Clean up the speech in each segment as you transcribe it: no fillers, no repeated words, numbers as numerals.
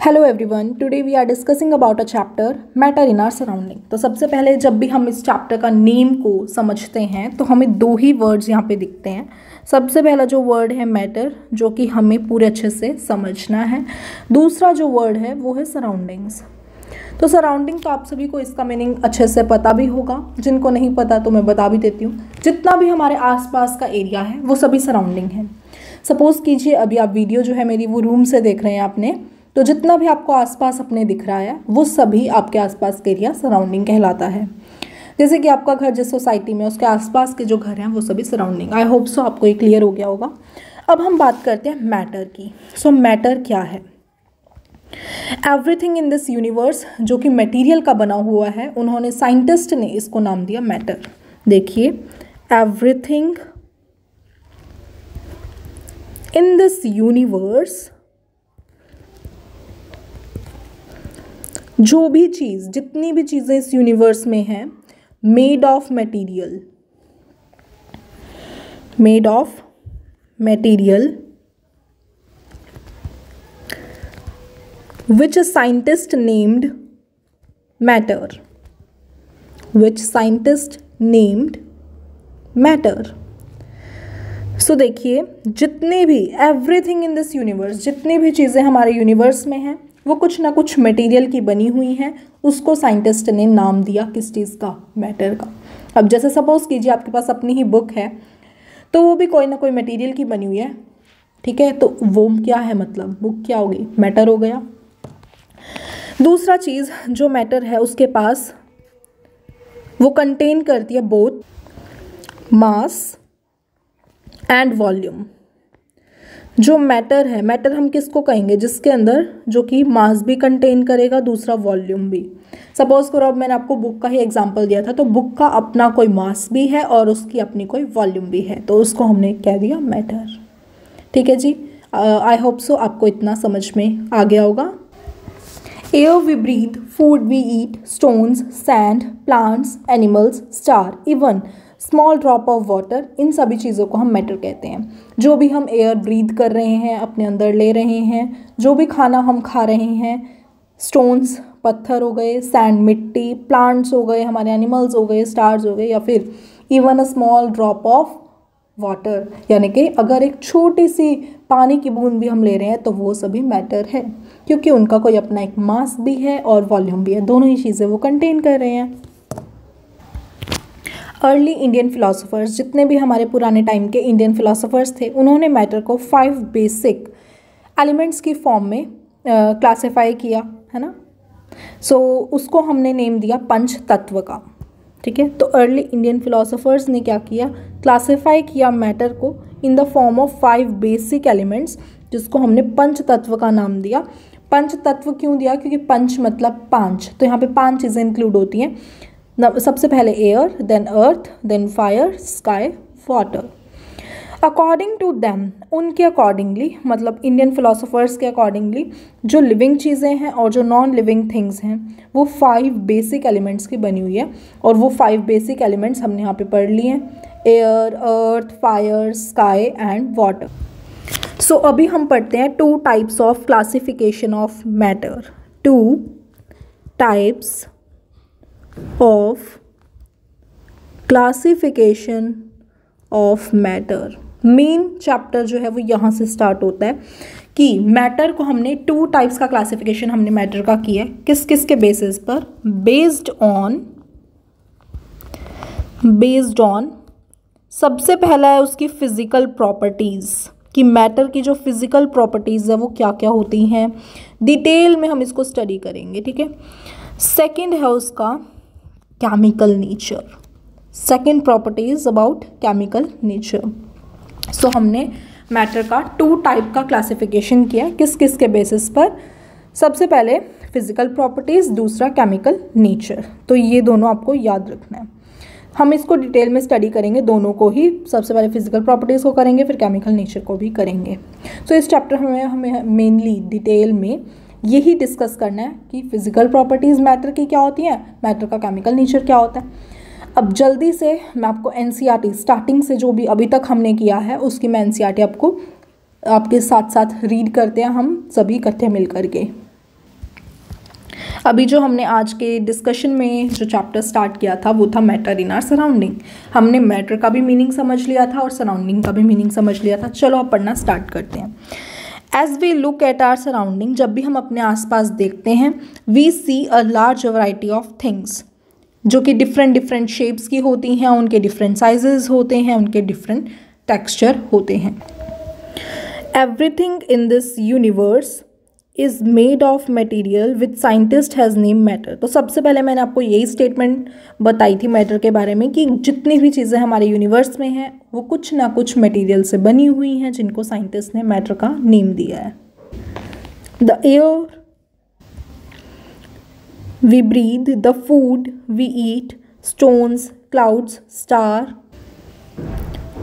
Hello everyone, today we are discussing about a chapter matter in our surrounding. तो सबसे पहले जब भी हम इस चैप्टर का नेम को समझते हैं तो हमें दो ही वर्ड्स यहाँ पे दिखते हैं। सबसे पहला जो वर्ड है मैटर, जो कि हमें पूरे अच्छे से समझना है। दूसरा जो वर्ड है वो है सराउंडिंग्स। तो सराउंडिंग तो आप सभी को इसका मीनिंग अच्छे से पता भी होगा, जिनको नहीं पता तो मैं बता भी देती हूँ। जितना भी हमारे आसपास का एरिया है वो सभी सराउंडिंग है। सपोज कीजिए अभी आप वीडियो जो है मेरी वो रूम से देख रहे हैं आपने, तो जितना भी आपको आसपास अपने दिख रहा है वो सभी आपके आसपास के एरिया सराउंडिंग कहलाता है। जैसे कि आपका घर जिस सोसाइटी में, उसके आसपास के जो घर हैं वो सभी सराउंडिंग। आई होप सो आपको ये क्लियर हो गया होगा। अब हम बात करते हैं मैटर की। सो मैटर क्या है? एवरीथिंग इन दिस यूनिवर्स, जो कि मटेरियल का बना हुआ है, उन्होंने साइंटिस्ट ने इसको नाम दिया मैटर। देखिए, एवरीथिंग इन दिस यूनिवर्स, जो भी चीज़, जितनी भी चीज़ें इस यूनिवर्स में हैं, made of material, made of material which a scientist named matter, which scientist named matter। सो देखिए, जितने भी एवरीथिंग इन दिस यूनिवर्स, जितनी भी चीज़ें हमारे यूनिवर्स में हैं वो कुछ ना कुछ मटेरियल की बनी हुई हैं। उसको साइंटिस्ट ने नाम दिया किस चीज़ का? मैटर का। अब जैसे सपोज कीजिए आपके पास अपनी ही बुक है, तो वो भी कोई ना कोई मटेरियल की बनी हुई है, ठीक है? तो वो क्या है, मतलब बुक क्या होगी? मैटर हो गया। दूसरा चीज़ जो मैटर है उसके पास, वो कंटेन करती है बोथ मास एंड वॉल्यूम। जो मैटर है, मैटर हम किसको कहेंगे? जिसके अंदर जो कि मास भी कंटेन करेगा, दूसरा वॉल्यूम भी। सपोज करो अब मैंने आपको बुक का ही एग्जांपल दिया था, तो बुक का अपना कोई मास भी है और उसकी अपनी कोई वॉल्यूम भी है, तो उसको हमने कह दिया मैटर। ठीक है जी, आई होप सो आपको इतना समझ में आ गया होगा। Air we breathe, food we eat, stones, sand, plants, animals, star, even small drop of water, इन सभी चीज़ों को हम मैटर कहते हैं। जो भी हम एयर ब्रीथ कर रहे हैं, अपने अंदर ले रहे हैं, जो भी खाना हम खा रहे हैं, स्टोन्स पत्थर हो गए, सैंड मिट्टी, प्लांट्स हो गए, हमारे एनिमल्स हो गए, स्टार्स हो गए, या फिर even a small drop of water, यानी कि अगर एक छोटी सी पानी की बूंद भी हम ले रहे हैं तो वो सभी मैटर है, क्योंकि उनका कोई अपना एक मास भी है और वॉल्यूम भी है, दोनों ही चीज़ें वो कंटेन कर रहे हैं। अर्ली इंडियन फिलोसोफर्स, जितने भी हमारे पुराने टाइम के इंडियन फिलोसोफर्स थे, उन्होंने मैटर को 5 बेसिक एलिमेंट्स की फॉर्म में क्लासिफाई किया, है ना। सो उसको हमने नेम दिया पंच तत्व का। ठीक है, तो अर्ली इंडियन फिलोसोफर्स ने क्या किया? क्लासिफाई किया मैटर को इन the form of 5 basic elements, जिसको हमने पंच तत्व का नाम दिया। पंच तत्व क्यों दिया? क्योंकि पंच मतलब 5, तो यहाँ पे 5 चीज़ें इंक्लूड होती हैं। सबसे पहले air, then earth, then fire, sky, water. According to them, उनके अकॉर्डिंगली, मतलब इंडियन फिलोसोफर्स के अकॉर्डिंगली, जो लिविंग चीज़ें हैं और जो नॉन लिविंग थिंग्स हैं वो 5 बेसिक एलिमेंट्स की बनी हुई है, और वो 5 बेसिक एलिमेंट्स हमने यहाँ पे पढ़ लिए हैं: air, earth, fire, sky and water. So अभी हम पढ़ते हैं 2 types of classification of matter. 2 types of classification of matter. Main chapter जो है वो यहाँ से स्टार्ट होता है कि मैटर को हमने 2 टाइप्स का क्लासिफिकेशन हमने मैटर का किया है। किस किस के बेसिस पर? बेस्ड ऑन सबसे पहला है उसकी फिजिकल प्रॉपर्टीज़, कि मैटर की जो फिजिकल प्रॉपर्टीज़ है वो क्या क्या होती हैं, डिटेल में हम इसको स्टडी करेंगे। ठीक है। सेकंड है उसका chemical nature. Second property is about chemical nature. So हमने मैटर का 2 टाइप का क्लासिफिकेशन किया। किस किस के बेसिस पर? सबसे पहले फिजिकल प्रॉपर्टीज़, दूसरा केमिकल नेचर। तो ये दोनों आपको याद रखना है। हम इसको डिटेल में स्टडी करेंगे, दोनों को ही। सबसे पहले फिजिकल प्रॉपर्टीज़ को करेंगे, फिर केमिकल नेचर को भी करेंगे। सो इस चैप्टर में हमें मेनली डिटेल में यही डिस्कस करना है कि फिजिकल प्रॉपर्टीज़ मैटर की क्या होती हैं, मैटर का केमिकल नेचर क्या होता है। अब जल्दी से मैं आपको एनसीईआरटी स्टार्टिंग से जो भी अभी तक हमने किया है उसकी मैं एनसीईआरटी आपको आपके साथ साथ रीड करते हैं हम सभी इकट्ठे मिल करके। अभी जो हमने आज के डिस्कशन में जो चैप्टर स्टार्ट किया था वो था मैटर इन आवर सराउंडिंग। हमने मैटर का भी मीनिंग समझ लिया था और सराउंडिंग का भी मीनिंग समझ लिया था। चलो अब पढ़ना स्टार्ट करते हैं। As we look at our surrounding, जब भी हम अपने आसपास देखते हैं, we see a large variety of things, जो कि डिफरेंट डिफरेंट शेप्स की होती हैं, उनके डिफरेंट साइजेस होते हैं, उनके डिफरेंट टेक्सचर होते हैं। Everything in this universe is made of material which scientist has name matter. तो सबसे पहले मैंने आपको यही स्टेटमेंट बताई थी मैटर के बारे में कि जितनी भी चीज़ें हमारे यूनिवर्स में हैं वो कुछ ना कुछ मटेरियल से बनी हुई हैं, जिनको साइंटिस्ट ने मैटर का नेम दिया है। The air we breathe, the food we eat, stones, clouds, star,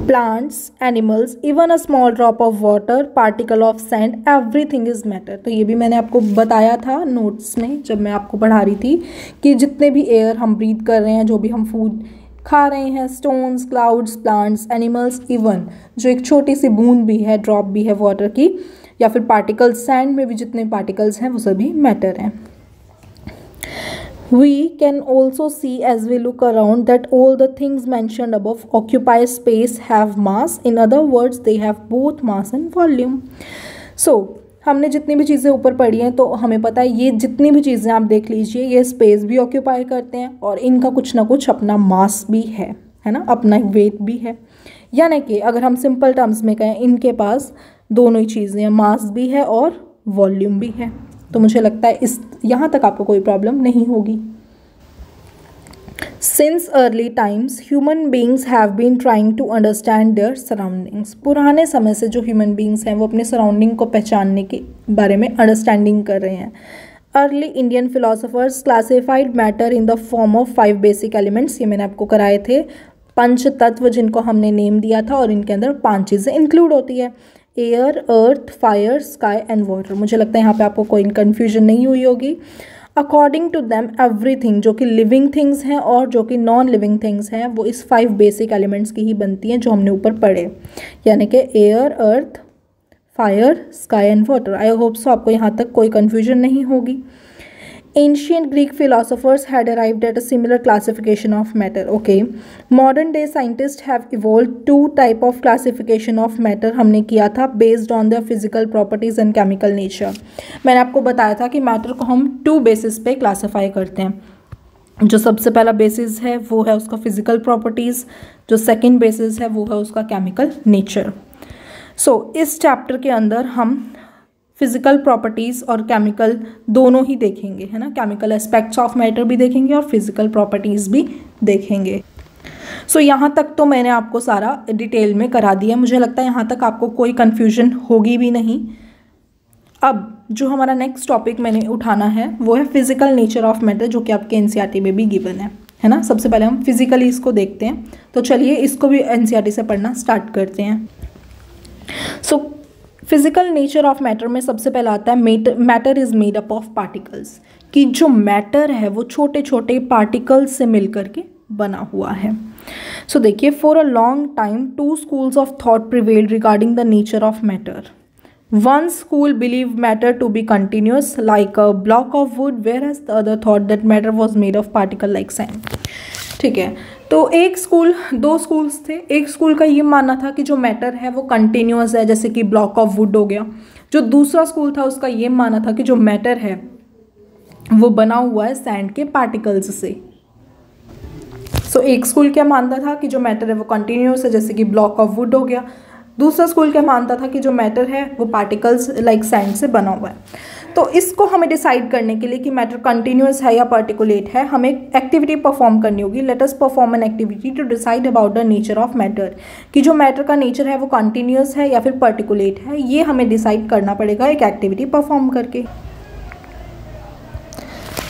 plants, animals, even a small drop of water, particle of sand, everything is matter। तो ये भी मैंने आपको बताया था नोट्स में जब मैं आपको पढ़ा रही थी कि जितने भी एयर हम ब्रीथ कर रहे हैं, जो भी हम फूड खा रहे हैं, stones, clouds, plants, animals, even जो एक छोटी सी बूंद भी है, ड्रॉप भी है वाटर की, या फिर पार्टिकल्स, सैंड में भी जितने पार्टिकल्स हैं वो सभी मैटर हैं। We can also see as we look around that all the things mentioned above occupy space, have mass. In other words, they have both mass and volume. So, हमने जितनी भी चीज़ें ऊपर पढ़ी हैं तो हमें पता है ये जितनी भी चीज़ें आप देख लीजिए ये स्पेस भी ऑक्यूपाई करते हैं और इनका कुछ ना कुछ अपना मास भी है ना, अपना वेट भी है। यानी कि अगर हम सिंपल टर्म्स में कहें, इनके पास दोनों ही चीज़ें, मास भी है और वॉल्यूम भी है। तो मुझे लगता है इस यहाँ तक आपको कोई प्रॉब्लम नहीं होगी। Since early times, human beings have been trying to understand their surroundings. पुराने समय से जो ह्यूमन बींग्स हैं वो अपने सराउंडिंग को पहचानने के बारे में अंडरस्टैंडिंग कर रहे हैं। Early Indian philosophers classified matter in the form of 5 basic elements. ये मैंने आपको कराए थे, 5 तत्व जिनको हमने नेम दिया था और इनके अंदर 5 चीज़ें इंक्लूड होती है, air, earth, fire, sky and water. मुझे लगता है यहाँ पे आपको कोई कन्फ्यूजन नहीं हुई होगी। अकॉर्डिंग टू दैम एवरीथिंग, जो कि लिविंग थिंग्स हैं और जो कि नॉन लिविंग थिंग्स हैं, वो इस 5 बेसिक एलिमेंट्स की ही बनती हैं जो हमने ऊपर पढ़े, यानी कि air, earth, fire, sky and water. I hope so आपको यहाँ तक कोई कन्फ्यूजन नहीं होगी। Ancient Greek philosophers had arrived at a similar classification of matter. Okay, modern day scientists have evolved 2 type of classification of matter हमने किया था based on their physical properties and chemical nature। मैंने आपको बताया था कि मैटर को हम 2 बेसिस पे क्लासीफाई करते हैं। जो सबसे पहला बेसिस है वो है उसका फिजिकल प्रॉपर्टीज़, जो सेकेंड बेसिस है वो है उसका केमिकल नेचर। सो इस चैप्टर के अंदर हम फिजिकल प्रॉपर्टीज़ और केमिकल दोनों ही देखेंगे, है ना। केमिकल एस्पेक्ट्स ऑफ मैटर भी देखेंगे और फिजिकल प्रॉपर्टीज़ भी देखेंगे। सो यहाँ तक तो मैंने आपको सारा डिटेल में करा दिया। मुझे लगता है यहाँ तक आपको कोई कन्फ्यूजन होगी भी नहीं। अब जो हमारा नेक्स्ट टॉपिक मैंने उठाना है वो है फिजिकल नेचर ऑफ मैटर, जो कि आपके एनसीईआरटी में भी गिवन है ना। सबसे पहले हम फिजिकली इसको देखते हैं, तो चलिए इसको भी एनसीईआरटी से पढ़ना स्टार्ट करते हैं। So physical nature of matter में सबसे पहला आता है matter is made up of particles, कि जो मैटर है वो छोटे छोटे पार्टिकल्स से मिलकर के बना हुआ है। सो देखिए, for a long time 2 schools of thought prevailed regarding the nature of matter. One school believed matter to be continuous like a block of wood, whereas the other thought that matter was made of particle like sand। ठीक है, तो 2 schools थे। एक school का ये मानना था कि जो मैटर है वो कंटिन्यूअस है, जैसे कि ब्लॉक ऑफ वुड हो गया। जो दूसरा स्कूल था उसका ये मानना था कि जो मैटर है वो बना हुआ है सैंड के पार्टिकल्स से। सो एक स्कूल क्या मानता था कि जो मैटर है वो कंटिन्यूअस है, जैसे कि ब्लॉक ऑफ वुड हो गया। दूसरा स्कूल क्या मानता था कि जो मैटर है वो पार्टिकल्स लाइक सैंड से बना हुआ है। तो इसको हमें डिसाइड करने के लिए कि मैटर कंटिन्यूअस है या पार्टिकुलेट है, हमें एक एक्टिविटी परफॉर्म करनी होगी। Let us perform an activity to decide about the nature of matter, कि जो मैटर का नेचर है वो कंटिन्यूअस है या फिर पार्टिकुलेट है। ये हमें डिसाइड करना पड़ेगा एक एक्टिविटी परफॉर्म करके।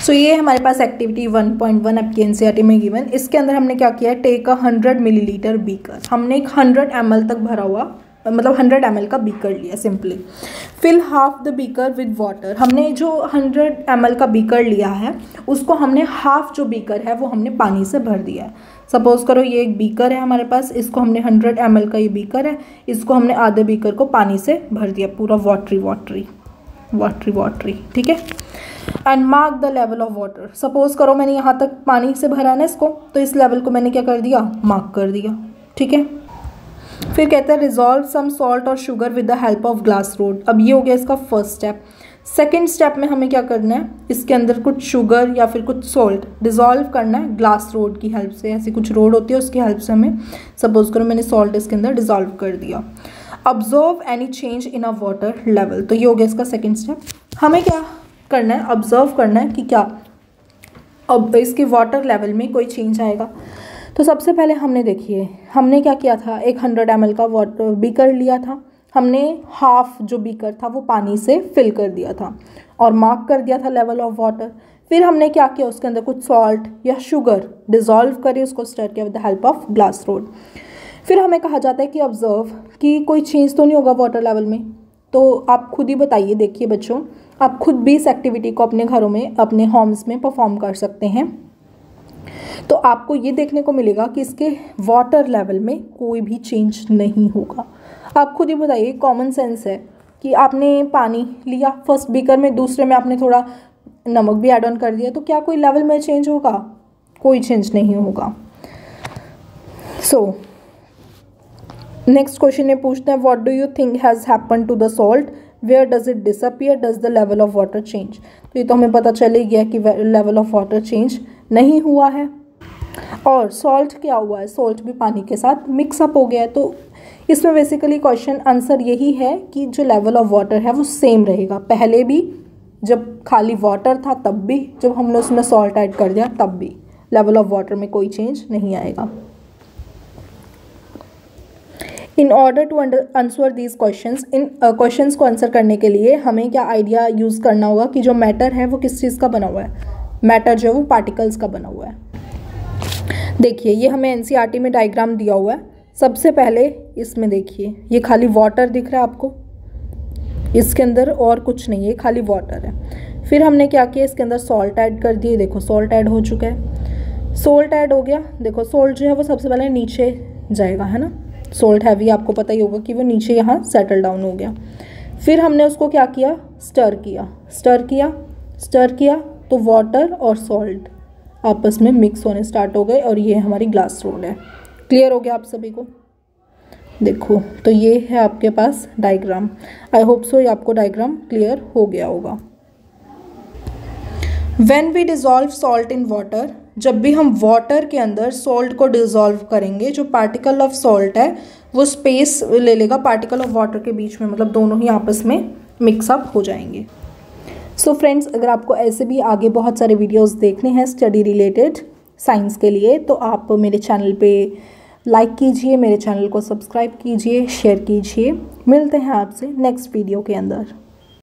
सो ये हमारे पास एक्टिविटी 1.1 आपकी एनसीईआरटी में गिवन। इसके अंदर हमने क्या किया है, टेक अ 100 मिलीलीटर बीकर। हमने एक 100 ml तक भरा हुआ, मतलब 100 ml का बीकर लिया simply. Fill half the beaker with water. हमने जो 100 ml का बीकर लिया है उसको हमने हाफ जो बीकर है वो हमने पानी से भर दिया है। सपोज करो ये एक बीकर है हमारे पास, इसको हमने 100 ml का ये बीकर है, इसको हमने आधे बीकर को पानी से भर दिया, पूरा वाटरी। वाटरी, ठीक है। And mark the level of water. Suppose करो मैंने यहाँ तक पानी से भरा ना इसको, तो इस लेवल को मैंने क्या कर दिया, मार्क कर दिया, ठीक है। फिर कहते हैं रिजॉल्व सम सॉल्ट और sugar with the help of glass rod. अब ये हो गया इसका फर्स्ट स्टेप। सेकेंड स्टेप में हमें क्या करना है, इसके अंदर कुछ शुगर या फिर कुछ सॉल्ट डिजॉल्व करना है ग्लास रोड की हेल्प से। ऐसी कुछ रोड होती है उसकी हेल्प से हमें, सपोज करो मैंने सॉल्ट इसके अंदर डिजॉल्व कर दिया। Observe any change in a water level, तो ये हो गया इसका सेकेंड स्टेप। हमें क्या करना है, ऑब्जर्व करना है कि क्या अब इसके वाटर लेवल में कोई चेंज आएगा। तो सबसे पहले हमने देखिए हमने क्या किया था, एक 100 ml का वाटर बीकर लिया था, हमने हाफ जो बीकर था वो पानी से फिल कर दिया था और मार्क कर दिया था लेवल ऑफ वाटर। फिर हमने क्या किया, उसके अंदर कुछ सॉल्ट या शुगर डिजॉल्व करी, उसको स्टर किया with the help of glass rod. फिर हमें कहा जाता है कि ऑब्जर्व कि कोई चेंज तो नहीं होगा वाटर लेवल में। तो आप खुद ही बताइए, देखिए बच्चों आप खुद भी इस एक्टिविटी को अपने घरों में अपने होम्स में परफॉर्म कर सकते हैं। तो आपको ये देखने को मिलेगा कि इसके वाटर लेवल में कोई भी चेंज नहीं होगा। आप खुद ही बताइए, कॉमन सेंस है कि आपने पानी लिया फर्स्ट बीकर में, दूसरे में आपने थोड़ा नमक भी ऐड ऑन कर दिया, तो क्या कोई लेवल में चेंज होगा, कोई चेंज नहीं होगा। सो नेक्स्ट क्वेश्चन में पूछते हैं what do you think has happen to the salt, where does it disappear, does the level of water change. तो ये तो हमें पता चल ही गया कि लेवल ऑफ वाटर चेंज नहीं हुआ है। और सॉल्ट क्या हुआ है, सॉल्ट भी पानी के साथ मिक्सअप हो गया है। तो इसमें बेसिकली क्वेश्चन आंसर यही है कि जो लेवल ऑफ वाटर है वो सेम रहेगा, पहले भी जब खाली वाटर था तब भी, जब हमने उसमें सॉल्ट ऐड कर दिया तब भी लेवल ऑफ वाटर में कोई चेंज नहीं आएगा। In order to answer these questions, in questions को आंसर करने के लिए हमें क्या आइडिया यूज़ करना होगा कि जो मैटर है वो किस चीज़ का बना हुआ है, मैटर जो है वो पार्टिकल्स का बना हुआ है। देखिए ये हमें एनसीईआरटी में डायग्राम दिया हुआ है। सबसे पहले इसमें देखिए ये खाली वाटर दिख रहा है आपको, इसके अंदर और कुछ नहीं है, खाली वाटर है। फिर हमने क्या किया, इसके अंदर सॉल्ट ऐड कर दिए, देखो सॉल्ट ऐड हो चुका है। सॉल्ट ऐड हो गया, देखो सॉल्ट जो है वो सबसे पहले नीचे जाएगा, है ना, सॉल्ट हैवी, आपको पता ही होगा कि वो नीचे यहाँ सेटल डाउन हो गया। फिर हमने उसको क्या किया, स्टर किया, स्टर किया, स्टर किया, तो वाटर और सॉल्ट आपस में मिक्स होने स्टार्ट हो गए और ये हमारी ग्लास रोड है। क्लियर हो गया आप सभी को। देखो तो ये है आपके पास डायग्राम। आई होप सो ये आपको डायग्राम क्लियर हो गया होगा। When we dissolve salt in water, जब भी हम वाटर के अंदर सॉल्ट को डिज़ोल्व करेंगे, जो पार्टिकल ऑफ सॉल्ट है वो स्पेस ले लेगा पार्टिकल ऑफ वाटर के बीच में, मतलब दोनों ही आपस में मिक्सअप हो जाएंगे। सो फ्रेंड्स, अगर आपको ऐसे भी आगे बहुत सारे वीडियोस देखने हैं स्टडी रिलेटेड साइंस के लिए, तो आप मेरे चैनल पे लाइक कीजिए, मेरे चैनल को सब्सक्राइब कीजिए, शेयर कीजिए। मिलते हैं आपसे नेक्स्ट वीडियो के अंदर।